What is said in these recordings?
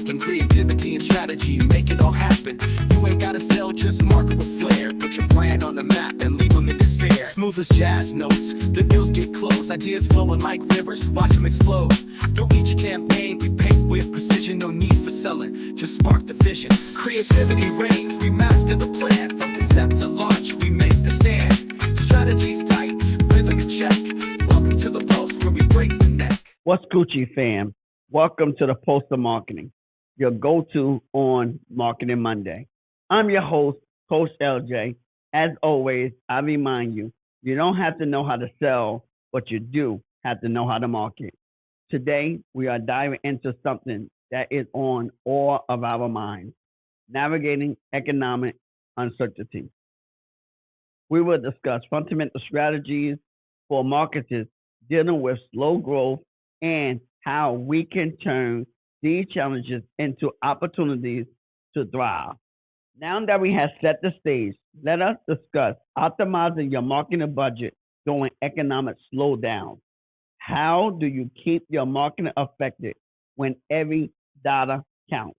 open. Creativity and strategy make it all happen. You ain't gotta sell, just market with flair. Put your plan on the map and leave them in despair. Smooth as jazz notes, the deals get close. Ideas flowing like rivers, watch them explode. Through each campaign we paint with precision. No need for selling, just spark the vision. Creativity reigns, we master the plan. From concept to launch, we make the stand. Strategies tight, rhythm in check. Welcome to the post where we break the neck. What's Gucci, fam? Welcome to the Post of Marketing, your go-to on Marketing Monday. I'm your host, Coach LJ. As always, I remind you, you don't have to know how to sell, but you do have to know how to market. Today, we are diving into something that is on all of our minds, navigating economic uncertainty. We will discuss fundamental strategies for marketers dealing with slow growth and how we can turn these challenges into opportunities to thrive. Now that we have set the stage, let us discuss optimizing your marketing budget during economic slowdown. How do you keep your marketing effective when every dollar counts?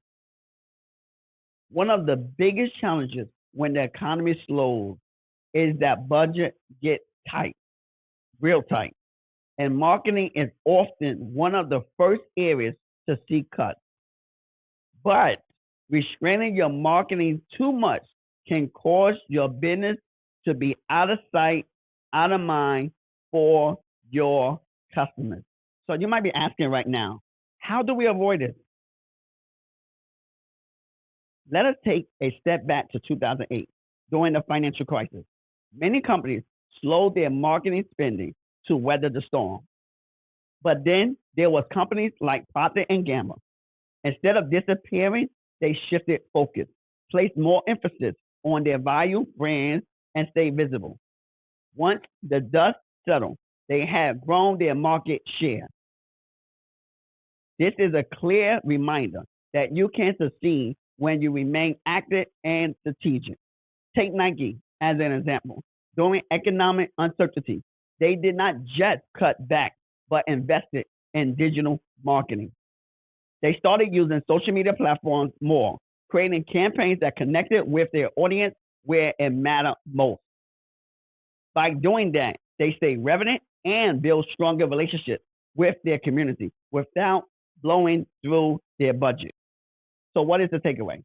One of the biggest challenges when the economy slows is that budget gets tight, real tight. And marketing is often one of the first areas to see cuts. But restraining your marketing too much can cause your business to be out of sight, out of mind for your customers. So you might be asking right now, how do we avoid this? Let us take a step back to 2008 during the financial crisis. Many companies slowed their marketing spending to weather the storm. But then there was companies like Procter and Gamble. Instead of disappearing, they shifted focus, placed more emphasis on their value brands, and stayed visible. Once the dust settled, they had grown their market share. This is a clear reminder that you can succeed when you remain active and strategic. Take Nike as an example. During economic uncertainty, they did not just cut back, but invested in digital marketing. They started using social media platforms more, creating campaigns that connected with their audience where it mattered most. By doing that, they stay relevant and build stronger relationships with their community without blowing through their budget. So, what is the takeaway?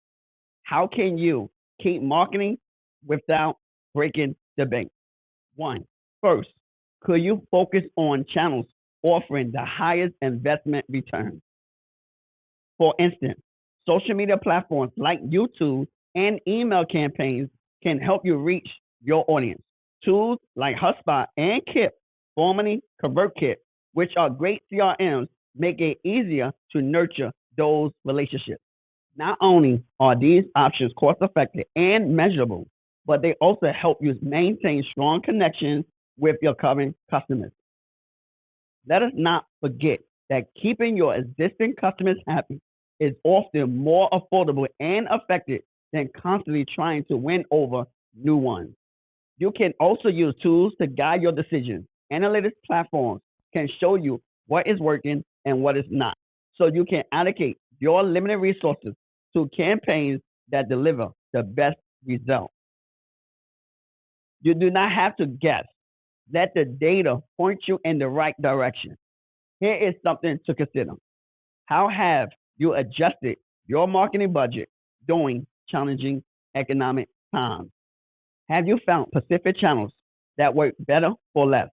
How can you keep marketing without breaking the bank? One, first, could you focus on channels offering the highest investment return? For instance, social media platforms like YouTube and email campaigns can help you reach your audience. Tools like HubSpot and Kip, formerly ConvertKit, which are great CRMs, make it easier to nurture those relationships. Not only are these options cost effective and measurable, but they also help you maintain strong connections with your current customers. Let us not forget that keeping your existing customers happy is often more affordable and effective than constantly trying to win over new ones. You can also use tools to guide your decisions. Analytics platforms can show you what is working and what is not, so you can allocate your limited resources to campaigns that deliver the best result. You do not have to guess. Let the data point you in the right direction. Here is something to consider. How have you adjusted your marketing budget during challenging economic times? Have you found specific channels that work better or less?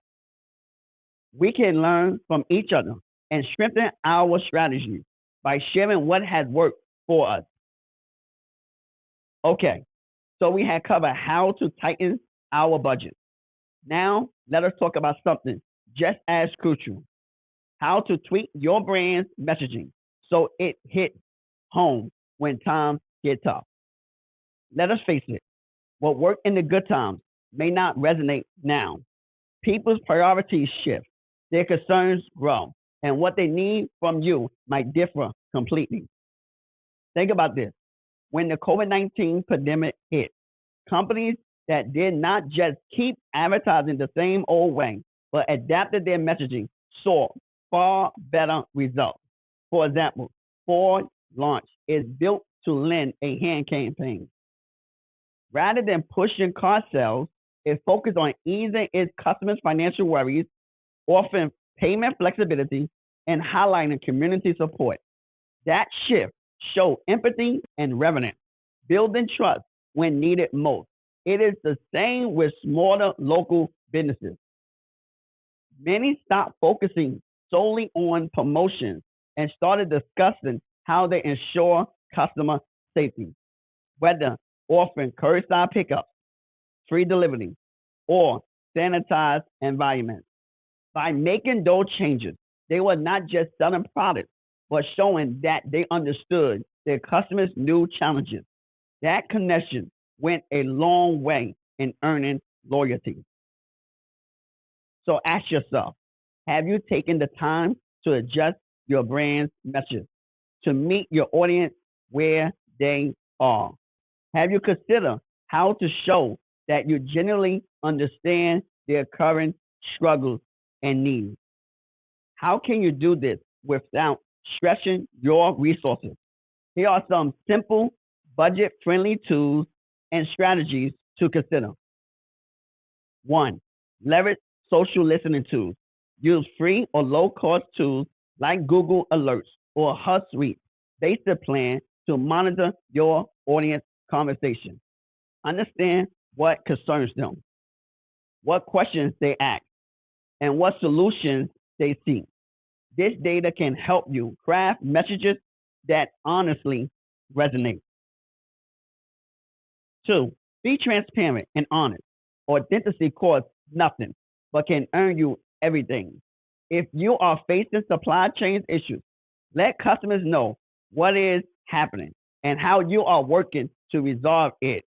We can learn from each other and strengthen our strategies by sharing what has worked for us. Okay, so we have covered how to tighten our budget. Now, let us talk about something just as crucial: how to tweak your brand's messaging so it hits home when times get tough. Let us face it, what worked in the good times may not resonate now. People's priorities shift, their concerns grow, and what they need from you might differ completely. Think about this. When the COVID-19 pandemic hit, companies that did not just keep advertising the same old way, but adapted their messaging saw far better results. For example, Ford launch is built to lend a hand campaign. Rather than pushing car sales, it focused on easing its customers' financial worries, offering payment flexibility, and highlighting community support. That shift showed empathy and reverence, building trust when needed most. It is the same with smaller local businesses. Many stopped focusing solely on promotions and started discussing how they ensure customer safety, whether offering curbside pickup, free delivery, or sanitized environments. By making those changes, they were not just selling products, but showing that they understood their customers' new challenges. That connection went a long way in earning loyalty. So ask yourself, have you taken the time to adjust your brand's message to meet your audience where they are? Have you considered how to show that you genuinely understand their current struggles and needs? How can you do this without stretching your resources? Here are some simple, budget friendly tools and strategies to consider. One, leverage social listening tools. Use free or low cost tools like Google Alerts or HubSpot basic plan to monitor your audience conversation. Understand what concerns them, what questions they ask, and what solutions they seek. This data can help you craft messages that honestly resonate. Two, be transparent and honest. Authenticity costs nothing, but can earn you everything. If you are facing supply chain issues, let customers know what is happening and how you are working to resolve it.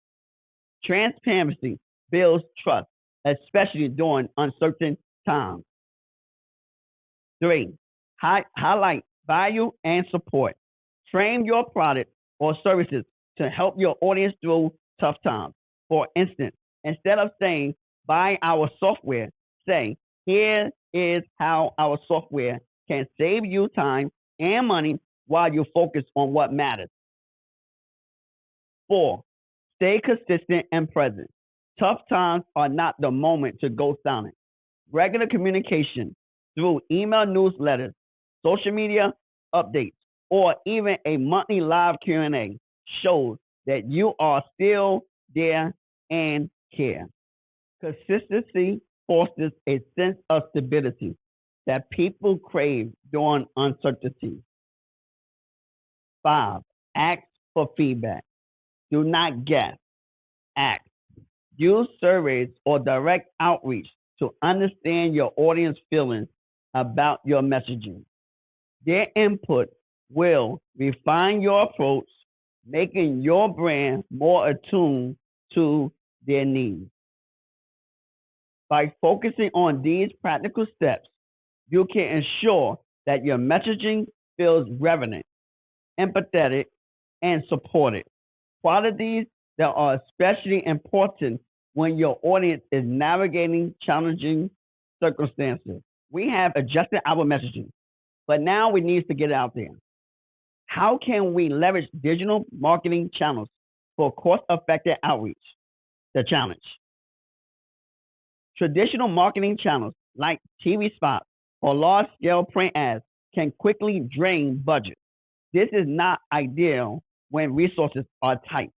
Transparency builds trust, especially during uncertain times. Three, highlight value and support. Frame your product or services to help your audience through tough times. For instance, instead of saying, buy our software, say, here is how our software can save you time and money while you focus on what matters. Four, stay consistent and present. Tough times are not the moment to go silent. Regular communication through email newsletters, social media updates, or even a monthly live Q&A shows that you are still there and care. Consistency fosters a sense of stability that people crave during uncertainty. Five, ask for feedback. Do not guess, act. Use surveys or direct outreach to understand your audience feelings about your messaging. Their input will refine your approach, making your brand more attuned to their needs. By focusing on these practical steps, you can ensure that your messaging feels relevant, empathetic, and supported. Qualities that are especially important when your audience is navigating challenging circumstances. We have adjusted our messaging, but now we need to get it out there. How can we leverage digital marketing channels for cost effective outreach? The challenge. Traditional marketing channels like TV spots or large scale print ads can quickly drain budget. This is not ideal when resources are tight.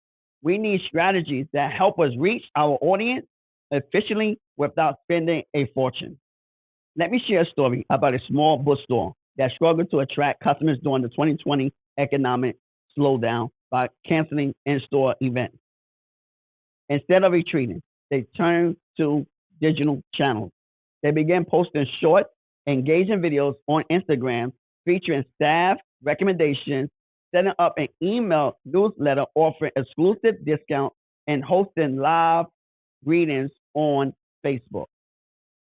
We need strategies that help us reach our audience efficiently without spending a fortune. Let me share a story about a small bookstore that struggled to attract customers during the 2020 economic slowdown by canceling in store events. Instead of retreating, they turned to digital channels. They began posting short, engaging videos on Instagram featuring staff recommendations, setting up an email newsletter offering exclusive discounts, and hosting live readings on Facebook.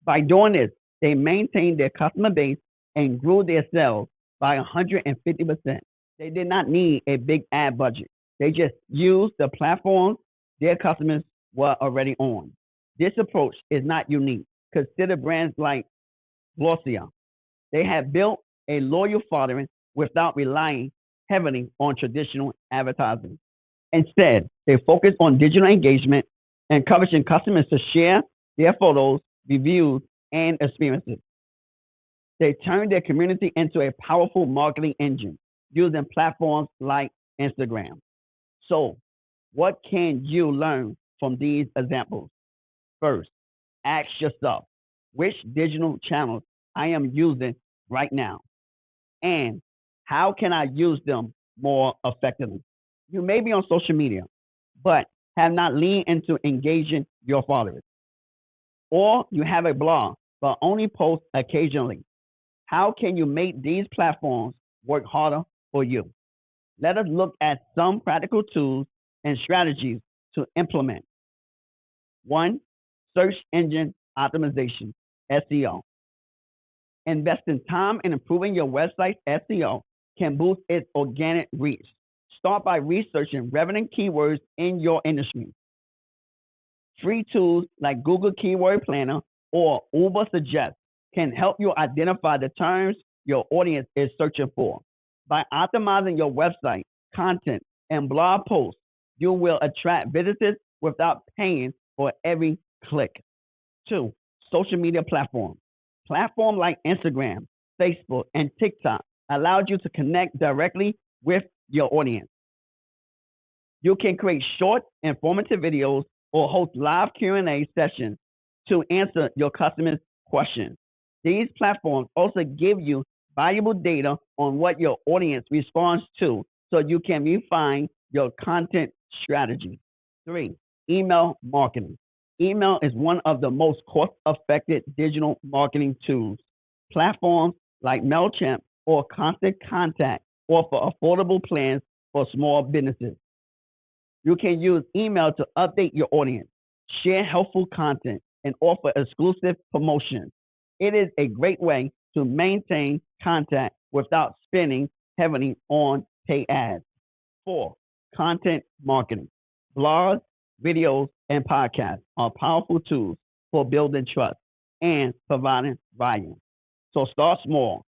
By doing this, they maintained their customer base and grew their sales by 150%. They did not need a big ad budget. They just used the platforms their customers were already on. This approach is not unique. Consider brands like Glossier. They have built a loyal following without relying heavily on traditional advertising. Instead, they focus on digital engagement, encouraging customers to share their photos, reviews, and experiences. They turn their community into a powerful marketing engine using platforms like Instagram. So, what can you learn from these examples? First, ask yourself which digital channels I am using right now and how can I use them more effectively? You may be on social media, but have not leaned into engaging your followers, or you have a blog but only post occasionally. How can you make these platforms work harder for you? Let us look at some practical tools and strategies to implement. One, search engine optimization, SEO. Investing time in improving your website's SEO can boost its organic reach. Start by researching relevant keywords in your industry. Free tools like Google Keyword Planner or Uber Suggest can help you identify the terms your audience is searching for. By optimizing your website, content, and blog posts, you will attract visitors without paying for every click. Two, social media platforms. Platforms like Instagram, Facebook, and TikTok allows you to connect directly with your audience. You can create short, informative videos or host live Q&A sessions to answer your customers' questions. These platforms also give you valuable data on what your audience responds to so you can refine your content strategy. Three, email marketing. Email is one of the most cost-effective digital marketing tools. Platforms like MailChimp or Constant Contact offer affordable plans for small businesses. You can use email to update your audience, share helpful content, and offer exclusive promotions. It is a great way to maintain contact without spending heavily on paid ads. Four, content marketing. Blogs, videos, and podcasts are powerful tools for building trust and providing value. So start small.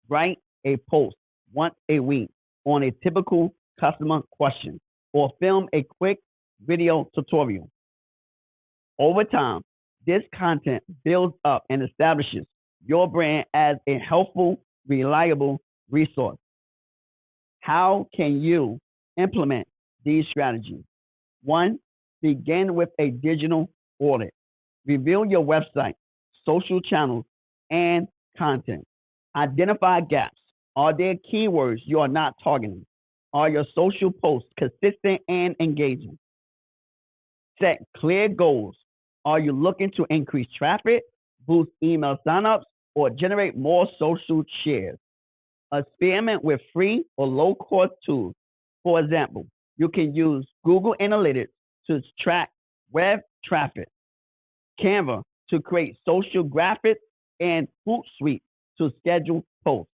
Write a post once a week on a typical customer question or film a quick video tutorial. Over time, this content builds up and establishes your brand as a helpful, reliable resource. How can you implement these strategies? One, begin with a digital audit. Review your website, social channels, and content. Identify gaps. Are there keywords you are not targeting? Are your social posts consistent and engaging? Set clear goals. Are you looking to increase traffic, boost email signups, or generate more social shares? Experiment with free or low cost tools. For example, you can use Google Analytics to track web traffic, Canva to create social graphics, and Hootsuite to schedule posts.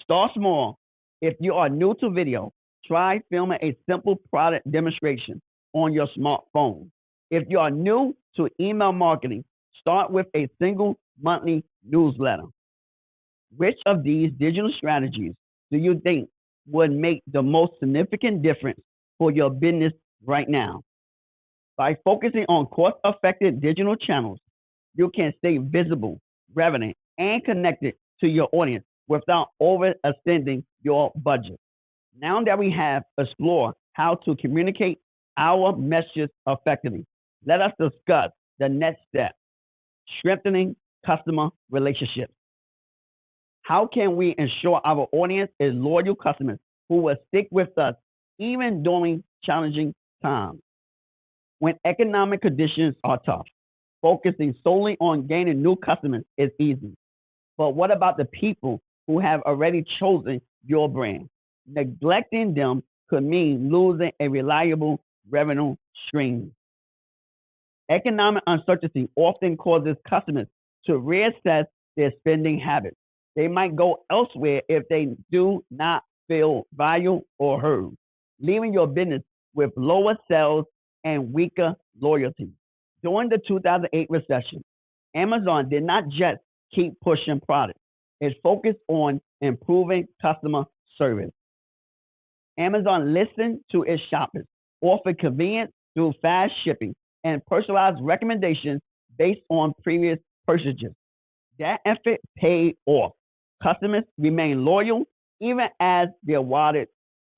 Start small. If you are new to video, try filming a simple product demonstration on your smartphone. If you are new to email marketing, start with a single monthly newsletter. Which of these digital strategies do you think would make the most significant difference for your business right now? By focusing on cost effective digital channels, you can stay visible, relevant, and connected to your audience without overextending your budget. Now that we have explored how to communicate our messages effectively, let us discuss the next step: strengthening customer relationships. How can we ensure our audience is loyal customers who will stick with us even during challenging times? When economic conditions are tough, focusing solely on gaining new customers is easy. But what about the people who have already chosen your brand? Neglecting them could mean losing a reliable revenue stream. Economic uncertainty often causes customers to reassess their spending habits. They might go elsewhere if they do not feel valued or heard, leaving your business with lower sales and weaker loyalty. During the 2008 recession, Amazon did not just keep pushing products, it focused on improving customer service. Amazon listened to its shoppers, offered convenience through fast shipping, and personalized recommendations based on previous purchases. That effort paid off. Customers remain loyal even as their wallet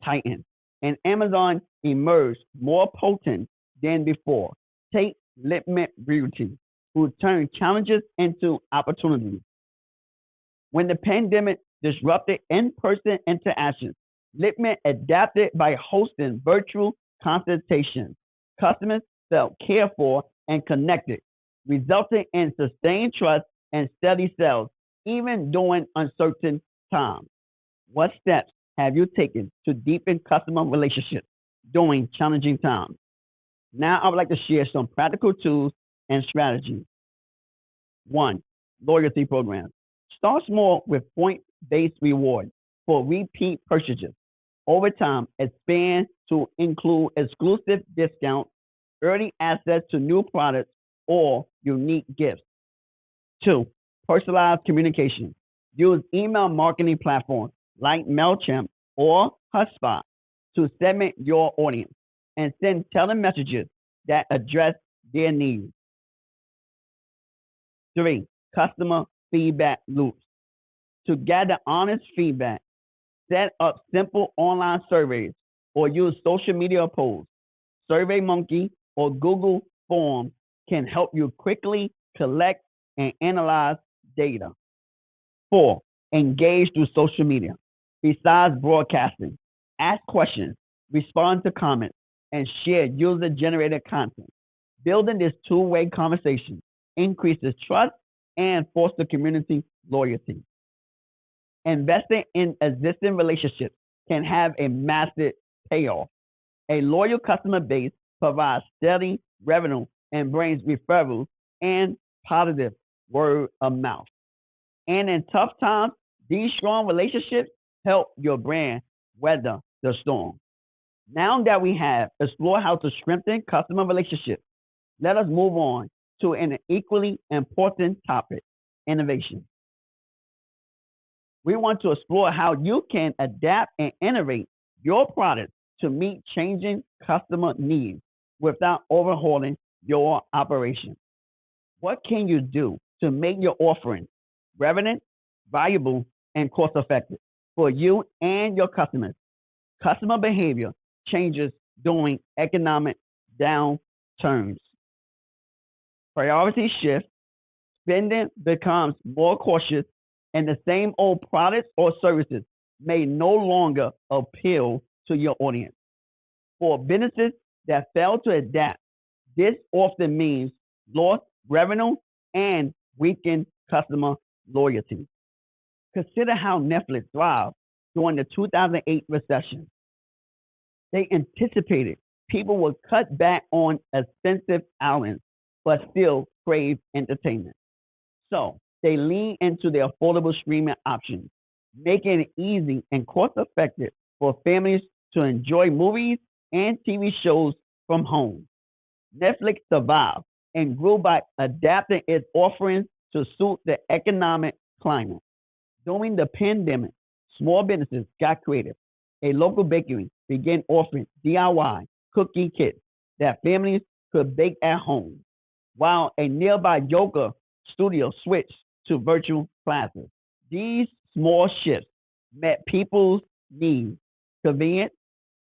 tightened, and Amazon emerged more potent than before. Take Lipment Beauty, who turned challenges into opportunities. When the pandemic disrupted in-person interactions, Lipman adapted by hosting virtual consultations. Customers felt cared for and connected, resulting in sustained trust and steady sales, even during uncertain times. What steps have you taken to deepen customer relationships during challenging times? Now, I would like to share some practical tools and strategies. One, loyalty programs. Start small with point-based rewards for repeat purchases. Over time, expand to include exclusive discounts, early access to new products, or unique gifts. Two, personalized communication. Use email marketing platforms like MailChimp or HubSpot to segment your audience and send tailored messages that address their needs. Three, customer feedback loops. To gather honest feedback, set up simple online surveys or use social media polls. SurveyMonkey or Google Forms can help you quickly collect and analyze data. Four, engage through social media. Besides broadcasting, ask questions, respond to comments, and share user generated content. Building this two-way conversation increases trust and fosters community loyalty. Investing in existing relationships can have a massive payoff. A loyal customer base provides steady revenue and brings referrals and positive word of mouth. And in tough times, these strong relationships help your brand weather the storm. Now that we have explored how to strengthen customer relationships, let us move on to an equally important topic, innovation. We want to explore how you can adapt and innovate your product to meet changing customer needs without overhauling your operation. What can you do to make your offering relevant, valuable, and cost effective for you and your customers? Customer behavior changes during economic downturns. Priorities shift, spending becomes more cautious, and the same old products or services may no longer appeal to your audience. For businesses that fail to adapt, this often means lost revenue and weakened customer loyalty. Consider how Netflix thrived during the 2008 recession. They anticipated people would cut back on expensive outings but still crave entertainment. So they lean into the affordable streaming options, making it easy and cost effective for families to enjoy movies and TV shows from home. Netflix survived and grew by adapting its offerings to suit the economic climate. During the pandemic, small businesses got creative. A local bakery began offering DIY cookie kits that families could bake at home, while a nearby yoga studio switched to virtual classes. These small shifts met people's needs, convenience,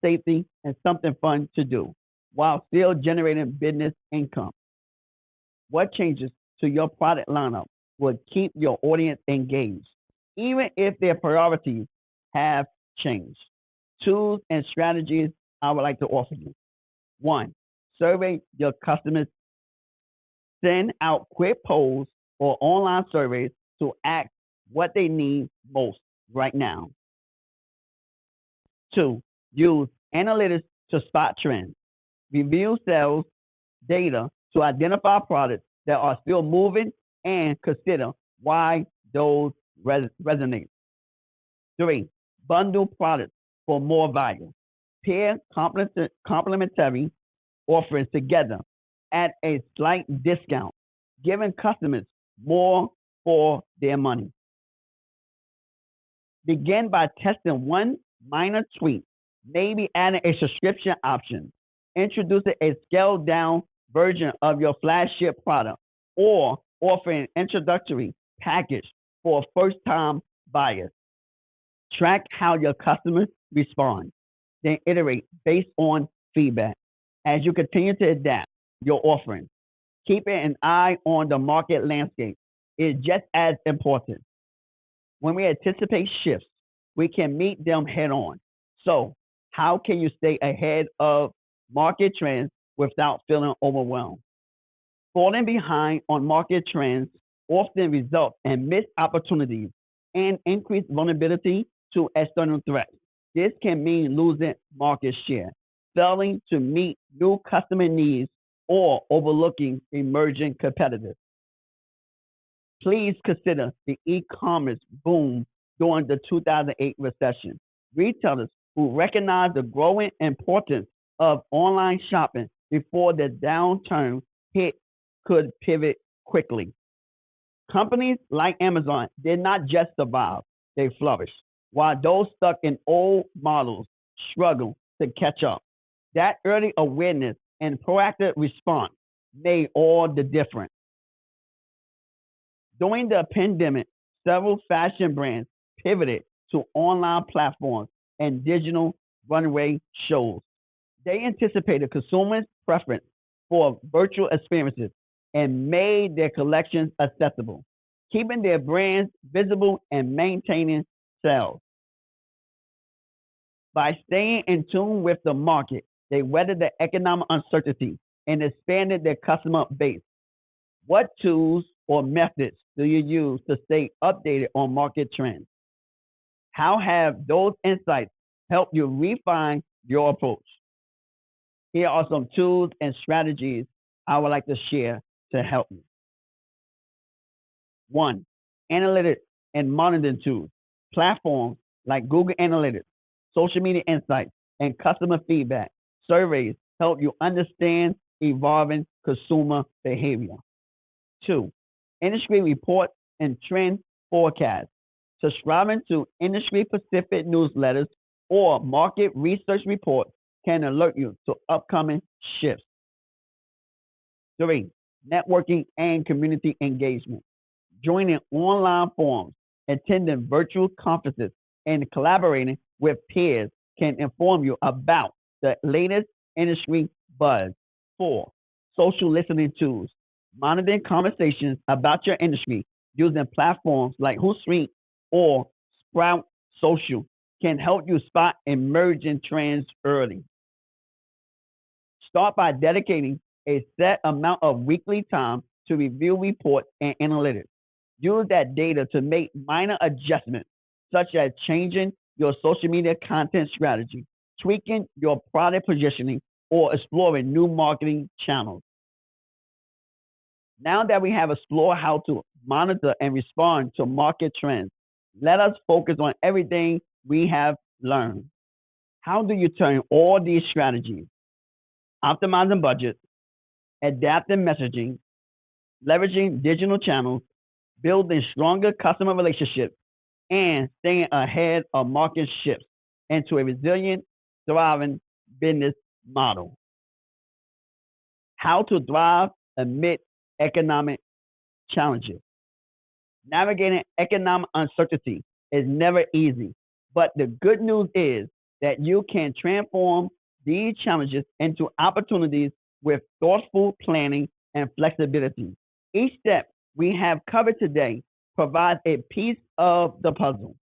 safety, and something fun to do, while still generating business income. What changes to your product lineup will keep your audience engaged, even if their priorities have changed? Tools and strategies I would like to offer you. One, survey your customers. Send out quick polls or online surveys to ask what they need most right now. Two, use analytics to spot trends. Review sales data to identify products that are still moving and consider why those resonate. Three, bundle products for more value. Pair complementary offerings together at a slight discount, giving customers more for their money. Begin by testing one minor tweak, maybe adding a subscription option, introducing a scaled down version of your flagship product, or offering an introductory package for first time buyers. Track how your customers respond, then iterate based on feedback. As you continue to adapt your offering, keeping an eye on the market landscape is just as important. When we anticipate shifts, we can meet them head on. So, how can you stay ahead of market trends without feeling overwhelmed? Falling behind on market trends often results in missed opportunities and increased vulnerability to external threats. This can mean losing market share, failing to meet new customer needs, or overlooking emerging competitors. Please consider the e-commerce boom during the 2008 recession. Retailers who recognized the growing importance of online shopping before the downturn hit could pivot quickly. Companies like Amazon did not just survive, they flourished, while those stuck in old models struggled to catch up. That early awareness and proactive response made all the difference. During the pandemic, several fashion brands pivoted to online platforms and digital runway shows. They anticipated consumers' preference for virtual experiences and made their collections accessible, keeping their brands visible and maintaining sales. By staying in tune with the market, they weathered the economic uncertainty and expanded their customer base. What tools or methods do you use to stay updated on market trends? How have those insights helped you refine your approach? Here are some tools and strategies I would like to share to help you. One, analytics and monitoring tools. Platforms like Google Analytics, social media insights, and customer feedback surveys help you understand evolving consumer behavior. Two, industry reports and trend forecasts. Subscribing to industry specific newsletters or market research reports can alert you to upcoming shifts. Three, networking and community engagement. Joining online forums, attending virtual conferences, and collaborating with peers can inform you about the latest industry buzz. Four, social listening tools. Monitoring conversations about your industry using platforms like Hootsuite or Sprout Social can help you spot emerging trends early. Start by dedicating a set amount of weekly time to review reports and analytics. Use that data to make minor adjustments, such as changing your social media content strategy, tweaking your product positioning, or exploring new marketing channels. Now that we have explored how to monitor and respond to market trends, let us focus on everything we have learned. How do you turn all these strategies, optimizing budgets, adapting messaging, leveraging digital channels, building stronger customer relationships, and staying ahead of market shifts into a resilient, thriving business model? How to thrive amid economic challenges. Navigating economic uncertainty is never easy, but the good news is that you can transform these challenges into opportunities with thoughtful planning and flexibility. Each step we have covered today provides a piece of the puzzle.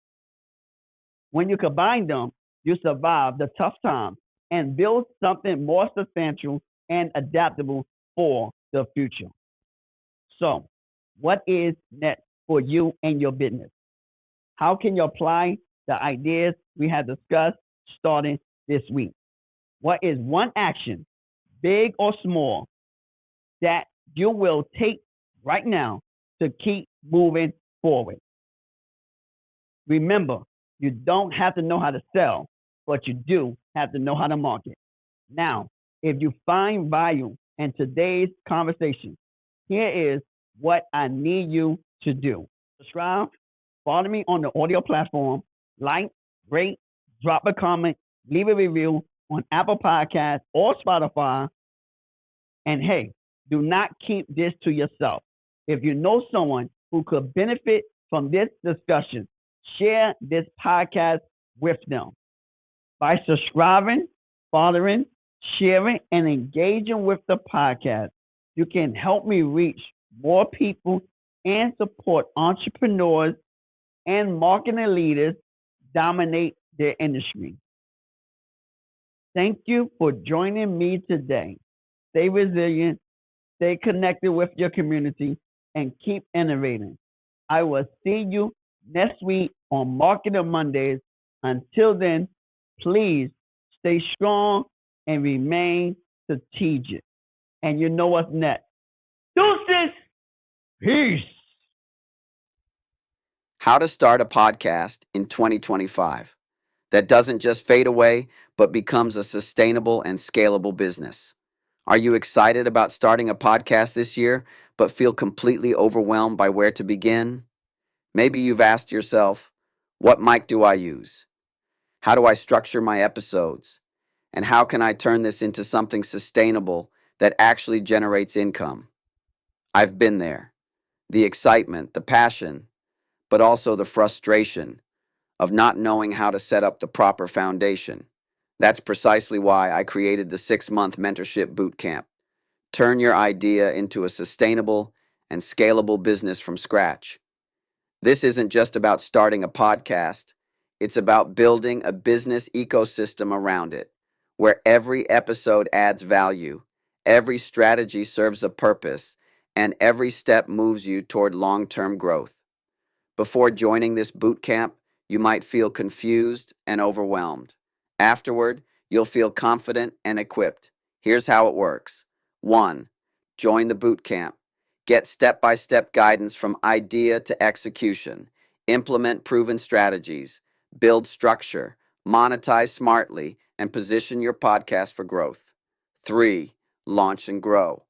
When you combine them, you survive the tough times and build something more substantial and adaptable for the future. So, what is next for you and your business? How can you apply the ideas we have discussed starting this week? What is one action, big or small, that you will take right now to keep moving forward? Remember, you don't have to know how to sell, but you do have to know how to market. Now, if you find value in today's conversation, here is what I need you to do. Subscribe, follow me on the audio platform, like, rate, drop a comment, leave a review on Apple Podcasts or Spotify. And hey, do not keep this to yourself. If you know someone who could benefit from this discussion, share this podcast with them. By subscribing, following, sharing, and engaging with the podcast, you can help me reach more people and support entrepreneurs and marketing leaders dominate their industry. Thank you for joining me today. Stay resilient, stay connected with your community, and keep innovating. I will see you next week on Marketing Mondays. Until then, please stay strong and remain strategic. And you know what's next. Deuces! Peace! How to start a podcast in 2025 that doesn't just fade away, but becomes a sustainable and scalable business. Are you excited about starting a podcast this year, but feel completely overwhelmed by where to begin? Maybe you've asked yourself, what mic do I use? How do I structure my episodes? And how can I turn this into something sustainable that actually generates income? I've been there. The excitement, the passion, but also the frustration of not knowing how to set up the proper foundation. That's precisely why I created the 6-month mentorship boot camp. Turn your idea into a sustainable and scalable business from scratch. This isn't just about starting a podcast, it's about building a business ecosystem around it, where every episode adds value, every strategy serves a purpose, and every step moves you toward long term growth. Before joining this boot camp, you might feel confused and overwhelmed. Afterward, you'll feel confident and equipped. Here's how it works. 1. Join the boot camp. Get step by step guidance from idea to execution. Implement proven strategies. Build structure. Monetize smartly and position your podcast for growth. 3. Launch and grow.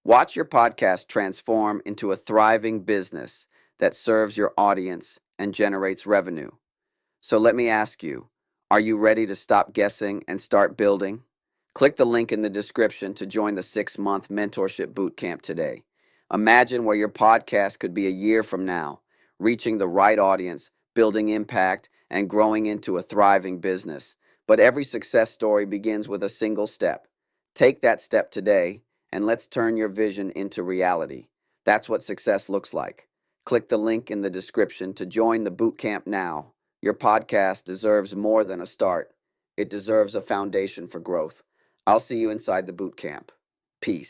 Watch your podcast transform into a thriving business that serves your audience and generates revenue. So let me ask you, are you ready to stop guessing and start building? Click the link in the description to join the 6-month mentorship bootcamp today. Imagine where your podcast could be a year from now, reaching the right audience, building impact, and growing into a thriving business. But every success story begins with a single step. Take that step today, and let's turn your vision into reality. That's what success looks like. Click the link in the description to join the bootcamp now. Your podcast deserves more than a start. It deserves a foundation for growth. I'll see you inside the boot camp. Peace.